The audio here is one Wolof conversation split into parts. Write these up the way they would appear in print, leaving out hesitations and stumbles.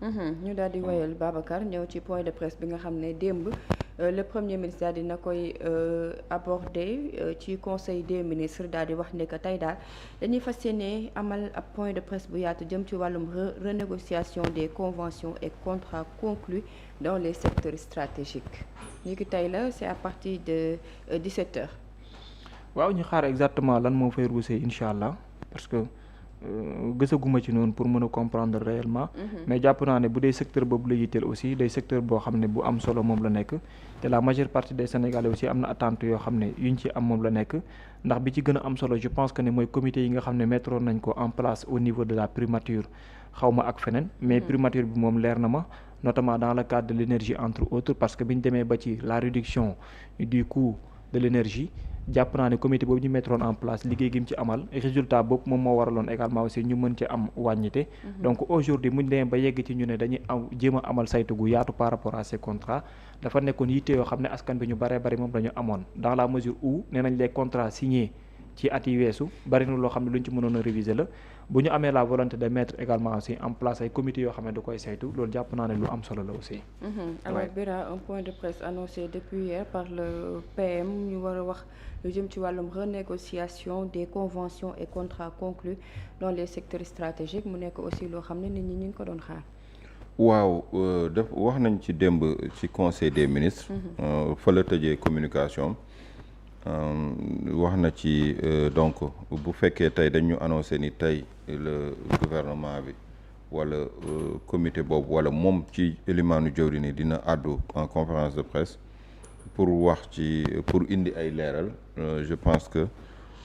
jeex. ñu daal di wéyal Babacar ñëw ci point de presse bi nga xam ne démb le premier ministre daal dina koy aborder ci conseil des ministres daal di wax ne que tey daal dañuy fas yéene amal ab point de presse bu yaatu jëm ci wàllum renégociation des conventions et contrats conclus dans les secteurs stratégiques ñu ngi tey la c'est à partir de 17h. waaw ñu xaar exactement lan moo fay ruusee incha allah parce que gësaguma ci noonu pour mën a comprendre réellement. mais jàpp naa ne bu dee secteur boobu la yitteel aussi day secteur boo xam ne bu am solo moom la nekk te la majeure partie des Sénégalais aussi am na attente yoo xam ne yuñ ci am moom la nekk ndax bi ci gën a am solo je pense que ne mooy comité yi nga xam ne mettroon nañ ko en place au niveau de la primature xaw ma ak feneen mais primature bi moom leer na ma notamment dans le cadre de l'énergie entre autres parce que bi ñu demee ba ci la réduction du coût de l'énergie jàpp naa ne comité boobu ñu mettroon en place liggéey gi mu ci amal résultat boobu moom moo waraloon également aussi ñu mën ci am wàññite donc aujourd'hui mu ñu demee ba yegg ci ñu ne dañuy am jéem a amal saytu gu yaatu par rapport à ces contrats dafa nekkoon yitte yoo xam ne askan bi ñu baree bari moom dañu amoon dans la mesure où nee nañ les contrats signés ci at yi weesu bari na loo xam ne lu ñu ci mënoon a réviser la bu ñu amee la volonté de mettre également aussi en place ay comités yoo xam ne da koy saytu loolu jàpp naa ne lu am solo la aussi. alors Bira un point de presse annoncé depuis hier par le PM ñu war a wax lu jëm ci wàllum renégociation des conventions et contrats conclus dans les secteurs stratégiques mu nekk aussi loo xam ne nit ñi ñu ngi ko doon xaar. waaw def wax nañ ci démb ci conseil des ministres. fa la tëjee communication. wax na ci donc bu fekkee tey dañu annoncé ni tey le gouvernement bi wala comité boobu wala moom ci élimaanu jawri ni dina àddu en conférence de presse pour wax ci pour indi ay leeral je pense que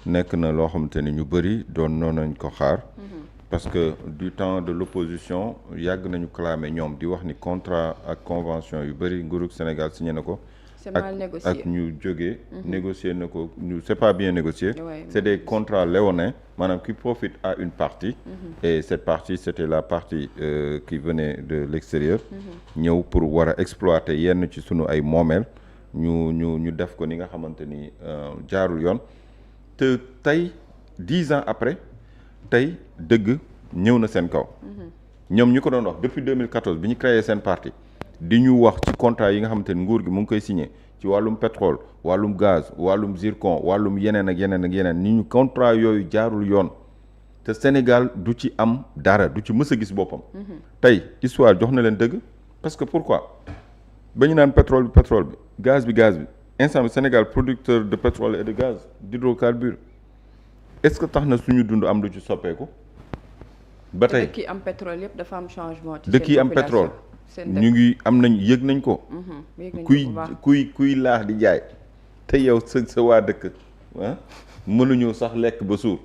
nekk na loo xamante ni ñu bëri doon noonu nañ ko xaar parce que du temps de l'opposition yàgg nañu clamé ñoom di wax ni contrat ak convention yu bëri nguurug Sénégal signé na ko ak ñu jógee négocier na ko ñu c'est pas bien négocié c'est des contrats léonins maanaam qui profitent à une partie et cette partie c'était la partie qui venait de l'extérieur ñëw pour war a exploiter yenn ci sunu ay moomeel ñu def ko ni nga xamante ni jaarul yoon te tey 10 ans après tey dëgg ñëw na seen kaw ñoom ñu ko doon wax depuis 2014 bi ñu créé seen parti di ñu wax ci contrat yi nga xamante ni nguur gi mu ngi koy signé ci wàllum pétrole wàllum gaz wàllum zircon wàllum yeneen ak yeneen ak yeneen ni ñu contrat yooyu jaarul yoon te Sénégal du ci am dara du ci mës a gis boppam tey histoire jox na leen dëgg parce que pourquoi ba ñu naan pétrole bi gaz bi instant bi Sénégal producteur de pétrole et de gaz d'hydrocarbures est-ce que tax na suñu dund am lu ci soppeeku ba tey dëkk yi am pétrole yëpp dafa am changement ci dëkk yi am pétrole ñu ngi am nañ yëg nañ ko kuy laax di jaay te yow sa waa dëkk mënuñu sax lekk ba suur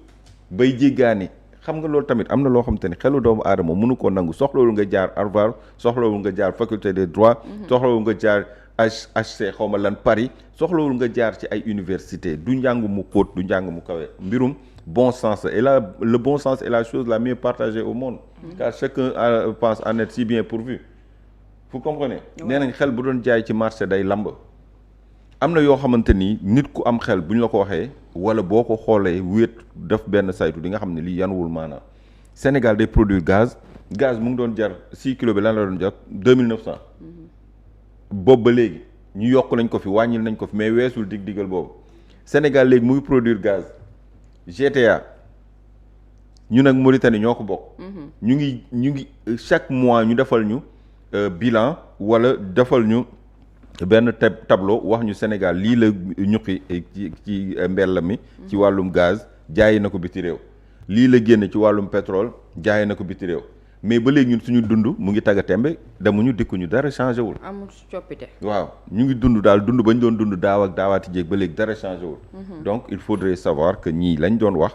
bay jéggaani xam nga loolu tamit am na loo xamante ni xelu doomu aadama mënu koo nangu soxlawul nga jaar Harvard soxlawul nga jaar faculté des droits soxlawul nga jaar HC xawma lan Paris soxlawul nga jaar ci ay université du njàng mu xóot du njàng mu kawe mbirum bon sens et le bon sens est la chose la mieux partagée au monde car chacun pense en être si bien pourvu vous comprenez nee nañ xel bu doon jaay ci marché day lamb am na yoo xamante ni nit ku am xel bu ñu la ko waxee wala boo ko xoolee wéet def benn saytu di nga xam ne lii yanuwul maanaam Sénégal day produire gaz mu ngi doon jar 6 kilos bi lan la doon jar 2900 boobu ba léegi ñu yokk nañ ko fi wàññil nañ ko fi mais weesul dig-digal boobu Sénégal léegi mu ngi produire gaz GTA ñu nag Mauritanie ñoo ko bokk ñu ngi chaque mois ñu defal ñu bilan wala defal ñu benn tableau wax ñu Sénégal lii la ñuqi ci mbell mi ci wàllum gaz jaayi na ko biti réew lii la génn ci wàllum pétrole jaayi na ko biti réew mais ba léegi ñun suñu dund mu ngi tagga tembe demuñu dikkuñu dara changé wul amul coppite waaw ñu ngi dund daal dund ba ñu doon dund daaw ak daawaati jéeg ba léegi dara changé wul donc il faudrait savoir que ñii lañ doon wax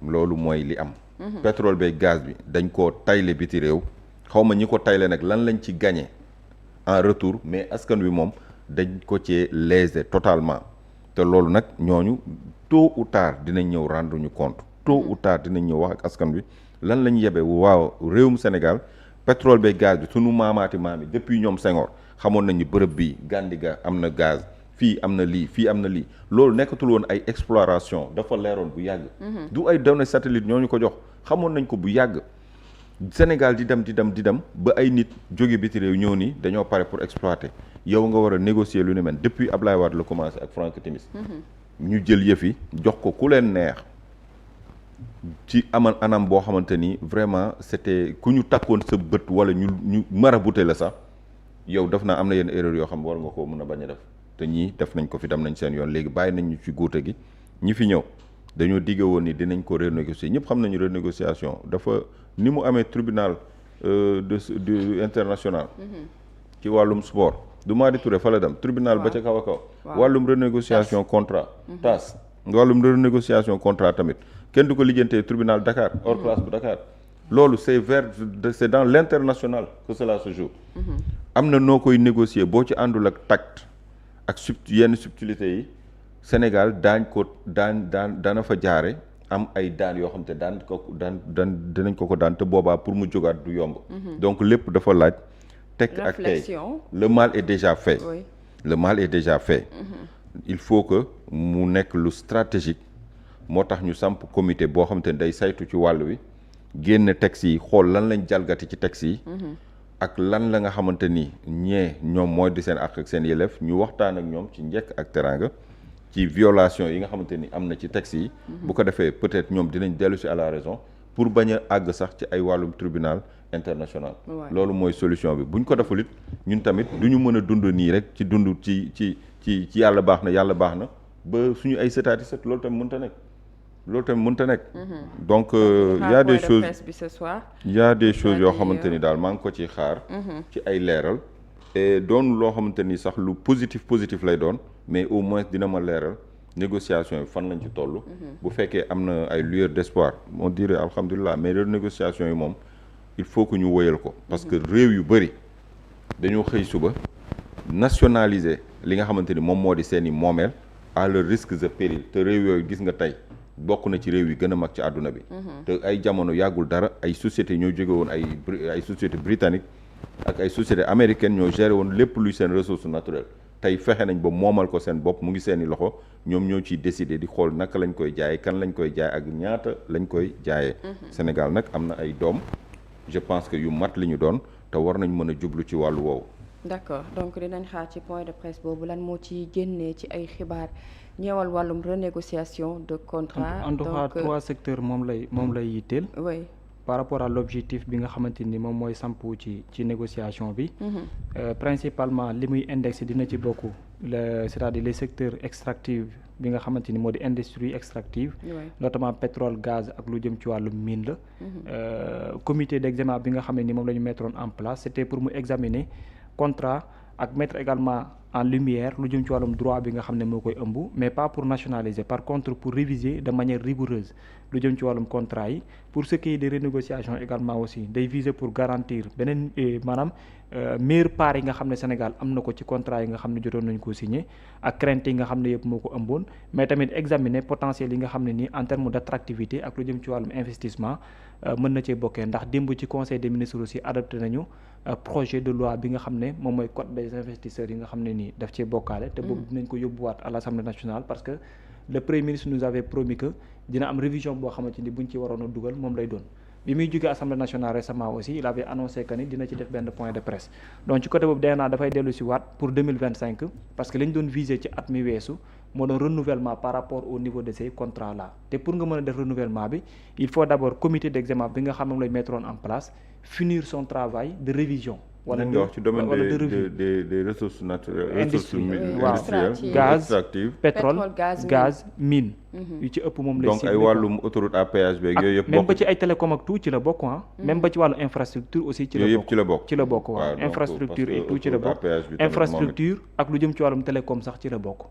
loolu mooy li am pétrole beeg gaz bi dañ koo tayle biti réew xaw ma ñi ko tayle nag lan lañ ci gagné en retour mais askan wi moom dañ ko cee lésé totalement te loolu nag ñooñu tôt ou tard dinañ ñëw rendre ñu compte tôt ou tard dinañ ñëw wax ak askan wi lan lañ yebe waaw réewum Sénégal pétrole beeg gaz bi sunu maamaati maam yi depuis ñoom Senghor xamoon nañu bërëb bii Gandiga am na gaz fii am na lii fii am na lii loolu nekkatul woon ay exploration dafa leeroon bu yàgg du ay données satellite ñoo ñu ko jox xamoon nañ ko bu yàgg Sénégal di dem ba ay nit jóge biti réew ñëw ni dañoo pare pour exploiter yow nga war a négocier lu ne mel depuis Ablaye Wade la commencé ak Franck Timis ñu jël yëf yi jox ko ku leen neex ci anam boo xamante ni vraiment c'était ku ñu takkoon sa bët wala ñu marabouté la sax yow def naa am na yenn erreur yoo xam war nga koo mën a bañ a def te ñii def nañ ko fi dem nañ seen yoon léegi bàyyi nañ ñu ci guute gi ñi fi ñëw dañoo digge woon ni dinañ ko renégocier ñëpp xam nañu renégociation dafa ni mu amee tribunal du international ci wàllum sport du Madi Touré fa la dem tribunal ba ca kaw a kaw wàllum renégociation contrat TAS wàllum renégociation contrat tamit kenn du ko lijjantee tribunal Dakar hors classe bu Dakar loolu c'est dans l'international que cela se joue am na noo koy négocier boo ci àndul ak tact ak yenn subtilité yi Sénégal dana fa jaare am ay daan yoo xam te dinañ ko daan te boobaa pour mu jógaat du yomb donc lépp dafa laaj tekk ak tey le mal est déjà fait le mal est déjà fait il faut que mu nekk lu stratégique moo tax ñu samp comité boo xam te ne day saytu ci wàll wi génn texte yi xool lan lañ jalgati ci texte yi ak lan la nga xamante ni ñoom mooy di seen àq ak seen yelleef ñu waxtaan ak ñoom ci njëkk ak teraanga ci violation yi nga xamante ni am na ci texte yi bu ko defee peut-être ñoom dinañ dellu si à la raison pour bañ a àgg sax ci ay wàllum tribunal international loolu mooy solution bi buñ ko deful it ñun tamit du ñu mën a dund nii rek ci dund ci yàlla baax na ba suñu ay sëtaati sët loolu tamit mënta nekk donc y a des choses yoo xamante ni daal maa ngi ko ci xaar ci ay leeral et doon loo xamante ni sax lu positif lay doon mais au moins dina ma leeral négociation yi fan lañ ci toll bu fekkee am na ay lueur d'espoir on dirait alhamdulilah mais négociation yi moom il faut que ñu woyal ko parce que réew yu bëri dañoo xëy suba nationaliser li nga xamante ni moom moo di seeni moomeel à leur risque et péril te réew yooyu gis nga tey bokk na ci réew yi gën a mag ci àdduna bi te ay jamono yàggul dara ay sociétés ñoo jóge woon ay sociétés britanniques ak ay sociétés américaines ñoo géré woon lépp luy seen ressource naturelle tey fexe nañ ba moomal ko seen bopp mu ngi seeni loxo ñoom ñoo ciy décider di xool naka lañ koy jaayee kan lañ koy jaay ak ñaata lañ koy jaayee Sénégal nag am na ay doom je pense que yu mat li ñu doon te war nañ mën a jublu ci wàllu woowu d'accord donc dinañ xaar ci point de presse boobu lan moo ci génnee ci ay xibaar ñeewal wàllum renégociation de contrat en tout cas 3 secteurs moom lay yitteel oui par rapport à l'objectif bi nga xamante ni moom mooy sampu ci négociation bi principalement li muy indexé dina ci bokk c'est-à-dire les secteurs extractifs bi nga xamante ni moo di industrie extractive notamment pétrole gaz ak lu jëm ci wàllu mine la comité d'examen bi nga xam ne ni moom la ñu mettroon en place c'était pour mu examiner contrat ak mettre également en lumière lu jëm ci wàllum droit bi nga xam ne moo koy ëmb mais pas pour nationaliser par contre pour réviser de manière rigoureuse lu jëm ci wàllum contrat yi pour ce qui est de renégociation également aussi day viser pour garantir beneen maanaam meilleure part yi nga xam ne Sénégal am na ko ci contrat yi nga xam ne jotoon nañu ko signé ak crainte yi nga xam ne yëpp moo ko ëmboon mais tamit examiner potentiel yi nga xam ne nii en termes d'attractivité ak lu jëm ci wàllum investissement mën na cee bokkee ndax démb ci conseil des ministres aussi adopté nañu projet de loi bi nga xam ne moom mooy code des investisseurs yi nga xam ne nii daf cee bokkaale te boobu dinañ ko yóbbuwaat à l'Assemblée nationale parce que le premier ministre nous avait promis que dina am révision boo xamante ni buñ ci waroon a dugal moom lay doon bi muy jógee Assemblée nationale récemment aussi il avait annoncé que ni dina ci def benn point de presse donc ci côté boobu DNA dafay dellu si waat pour 2025 parce que li ñu doon viser ci at mi weesu moo doon renouvellement par rapport au niveau de ces contrats là te pour nga mën a def renouvellement bi il faut d'abord comité d'examen bi nga xam ne moom lay mettre en place finir son travail de révision wala nga wax ci domaine des ressources naturelles industrielles gaz pétrole gaz mine yu ci ëpp moom lay donc ay wàllum autoroute à péage beeg yooyu yëpp même ba ci ay télécom ak tout ci la bokk même ba ci wàllu infrastructure aussi ci la bokk waaw infrastructure et tout ci la bokk infrastructure ak lu jëm ci wàllum télécom sax ci la bokk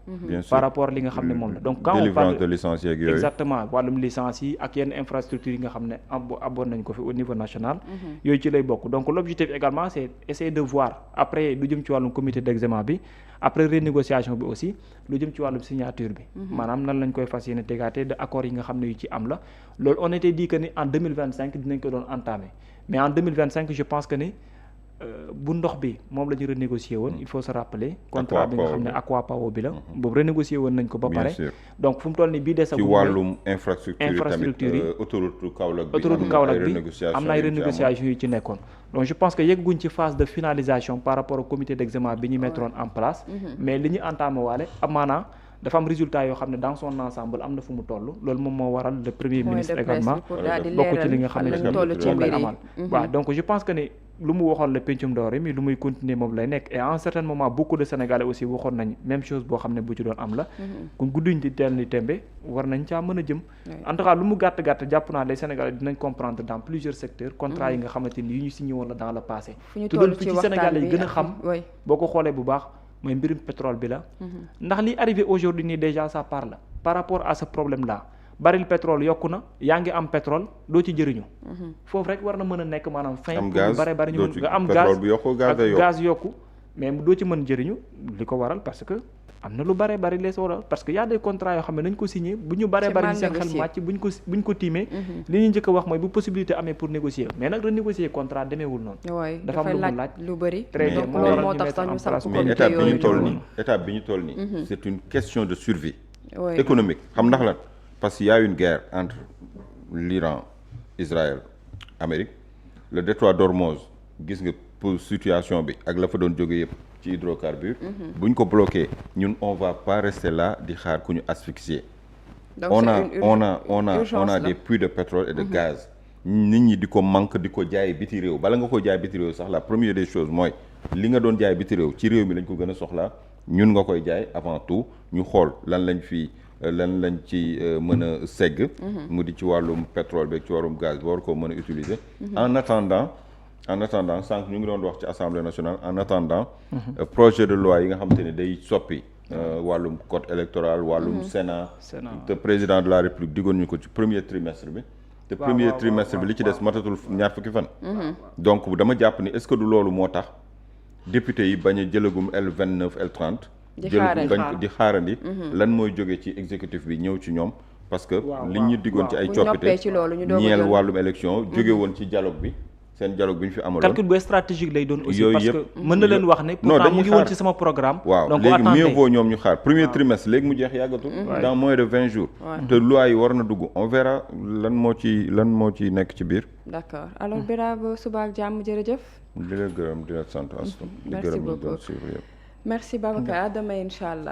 par rapport li nga xam ne moom la donc quand on parle de licence yeeg yooyu exactement wàllum licence yi ak yenn infrastructure yi nga xam ne aboon nañ ko fi au niveau national yooyu ci lay bokk donc l'objectif également c'est essayer de voir après lu jëm ci wàllum comité d'examen bi après renégociation bi aussi lu jëm ci wàllum signature bi maanaam nan lañ koy fas yéene tegaate de accords yi nga xam ne yu ci am la loolu on était dit que ni en 2025 dinañ ko doon entamer mais en 2025 je pense que ni bu ndox bi moom la ñu renégocier woon il faut se rappeler contrat bi nga xam ne Aqua Power bi la boobu renégocier woon nañ ko ba pare donc fu mu toll nii bii des ci wàllum infrastructure yi autoroute Kaolack bi am na ay renégociation yu ci nekkoon donc je pense que yegguñ ci phase de finalisation par rapport au comité d'examen bi ñu mettroon en place mais li ñu entamé waale amaana dafa am résultat yoo xam ne dans son ensemble am na fu mu toll loolu moom moo waral le premier ministre également bokk ci li nga xam ne moom lay amal waaw donc je pense que ne lu mu waxoon la pencum doore mi lu muy continuer moom lay nekk et à un certain moment beaucoup de Sénégalais aussi waxoon nañ même chose boo xam ne bu ci doon am la kon gudduñ di teel ni tembe war nañ caa mën a jëm en tout cas lu mu gàtt-gàtt jàpp naa les Sénégalais dinañ comprendre dans plusieurs secteurs contrat yi nga xamante ni yu ñu signé woon la dans le passé te doon fi ci Sénégalais yi gën a xam boo ko xoolee bu baax mooy mbirum pétrole bi la ndax li arrivé aujourd'hui nii déjà ça parle par rapport à ce problème là baril pétrole yokku na yaa ngi am pétrole doo ci jëriñu foofu rek war na mën a nekk maanaam fin pour bare bari ñu nga am gaz yokku mais doo ci mën jëriñu li ko waral parce que am na lu bare bari lees waral parce que y a des contrats yoo xam ne nañ ko signé bu ñu bare bari ñu seen xel màcc buñ ko tiimee li ñu njëkk a wax mooy bu possibilité amee pour négocier mais nag renégocier contrat demeewul noonu dafa am lu mu laaj lu bëri très bien moo tax sax ñu samp mais étape bi ñu toll nii c'est une question de survie économique xam ndax la parce qu'il y a une guerre entre l'Iran, Israël, Amérique le détroit d'Ormuz gis nga pour situation bi ak la fa doon jóge yëpp ci hydrocarbures bu ñu ko bloqué ñun on va pas rester là di xaar ku ñu asphyxier on a des puits de pétrole et de gaz nit ñi di ko manque di ko jaay biti réew bala nga ko jaay biti réew sax la première des choses mooy li nga doon jaay biti réew ci réew mi lañ ko gën a soxlaa ñun nga koy jaay avant tout ñu xool lan lañ ci mën a segg mu di ci wàllum pétrole beeg ci wàllum gaz bi war koo mën a utiliser en attendant sànq ñu ngi doon wax ci assemblée nationale en attendant projet de loi yi nga xamante ne day soppi wàllum code électoral wàllum Sénat te président de la République diggoon ñu ko ci premier trimestre bi te premier trimestre bi li ci des matatul ñaar fukki fan donc dama jàpp ni est-ce que du loolu moo tax député yi bañ a jëlagum L29 L30 di xaarandi lan mooy jóge ci exécutif bi ñëw ci ñoom parce que li ñu diggoon ci ay coppite ñeel wàllum élection jóge woon ci dialogue bi seen dialogue bi ñu fi amaloon calcul bu stratégique lay doon aussi parce que mën na leen wax ne pourtant mu ngi woon ci sama programme waaw léegi mieux vaut ñoom ñu xaar premier trimestre léegi mu jeex yàggatul dans moins de 20 jours te loi yi war na dugg on verra lan moo ci nekk ci biir d'accord alors Bira ba suba ak jàmm jërëjëf di la gërëm di la sant Astou di gërëm ñu doon suivre yëpp merci Babacar à demain inch'Allah